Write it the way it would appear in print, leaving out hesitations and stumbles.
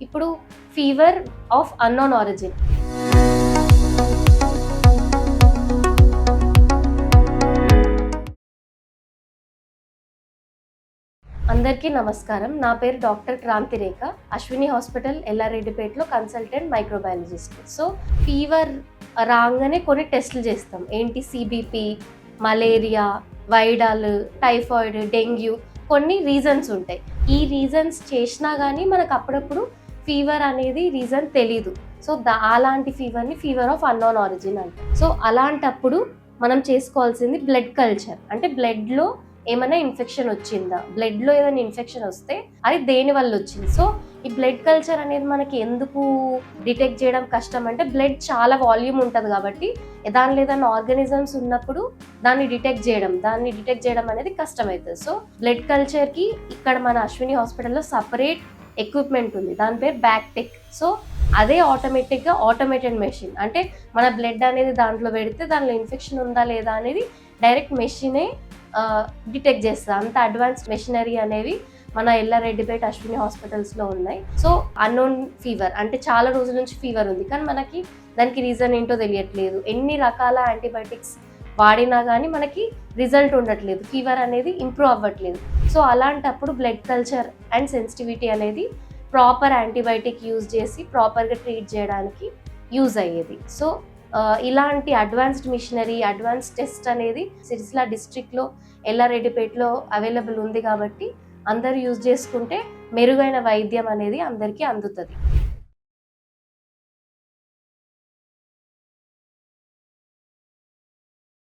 ఇప్పుడు fever of unknown origin. అందరికీ నమస్కారం. నా పేరు డాక్టర్ క్రాంతి రేఖ, అశ్విని హాస్పిటల్ ఎల్లారెడ్డిపేటలో కన్సల్టెంట్ మైక్రోబయాలజిస్ట్. సో ఫీవర్ రాగానే కొన్ని టెస్టులు చేస్తాం. ఏంటి? CBP, malaria, Widal, typhoid, dengue, కొన్ని రీజన్స్ ఉంటాయి. ఈ రీజన్స్ చేసినా కానీ మనకు అప్పుడప్పుడు ఫీవర్ అనేది రీజన్ తెలీదు. సో అలాంటి ఫీవర్ని ఫీవర్ ఆఫ్ అన్నోన్ ఆరిజిన్ అంటారు. సో అలాంటప్పుడు మనం చేసుకోవాల్సింది బ్లడ్ కల్చర్. అంటే బ్లడ్లో ఏమైనా ఇన్ఫెక్షన్ వచ్చిందా, బ్లడ్లో ఏదైనా ఇన్ఫెక్షన్ వస్తే అది దేని వల్ల వచ్చింది. సో ఈ బ్లడ్ కల్చర్ అనేది మనకి ఎందుకు డిటెక్ట్ చేయడం కష్టం అంటే, బ్లడ్ చాలా వాల్యూమ్ ఉంటుంది కాబట్టి దానిలో ఏదైనా ఆర్గానిజమ్స్ ఉన్నప్పుడు దాన్ని డిటెక్ట్ చేయడం అనేది కష్టమవుతుంది. సో బ్లడ్ కల్చర్కి ఇక్కడ మన అశ్విని హాస్పిటల్లో సపరేట్ ఎక్విప్మెంట్ ఉంది, దాని పేరు బ్యాక్టెక్. సో అదే ఆటోమేటెడ్ మెషిన్. అంటే మన బ్లడ్ అనేది దాంట్లో పెడితే దానిలో ఇన్ఫెక్షన్ ఉందా లేదా అనేది డైరెక్ట్ మెషినే డిటెక్ట్ చేస్తుంది. అంత అడ్వాన్స్డ్ మెషినరీ అనేవి మన ఎల్లారెడ్డిపేట అశ్విని హాస్పిటల్స్లో ఉన్నాయి. సో అన్నోన్ ఫీవర్ అంటే చాలా రోజుల నుంచి ఫీవర్ ఉంది, కానీ మనకి దానికి రీజన్ ఏంటో తెలియట్లేదు. ఎన్ని రకాల యాంటీబయాటిక్స్ వాడినా కానీ మనకి రిజల్ట్ ఉండట్లేదు, ఫీవర్ అనేది ఇంప్రూవ్ అవ్వట్లేదు. సో అలాంటప్పుడు బ్లడ్ కల్చర్ అండ్ సెన్సిటివిటీ అనేది ప్రాపర్ యాంటీబయాటిక్ యూజ్ చేసి ప్రాపర్గా ట్రీట్ చేయడానికి యూజ్ అయ్యేది. సో ఇలాంటి అడ్వాన్స్డ్ మిషనరీ, అడ్వాన్స్ టెస్ట్ అనేది సిరిసిల్ల డిస్ట్రిక్ట్లో ఎల్లారెడ్డిపేటలో అవైలబుల్ ఉంది కాబట్టి అందరూ యూజ్ చేసుకుంటే మెరుగైన వైద్యం అనేది అందరికీ అందుతుంది.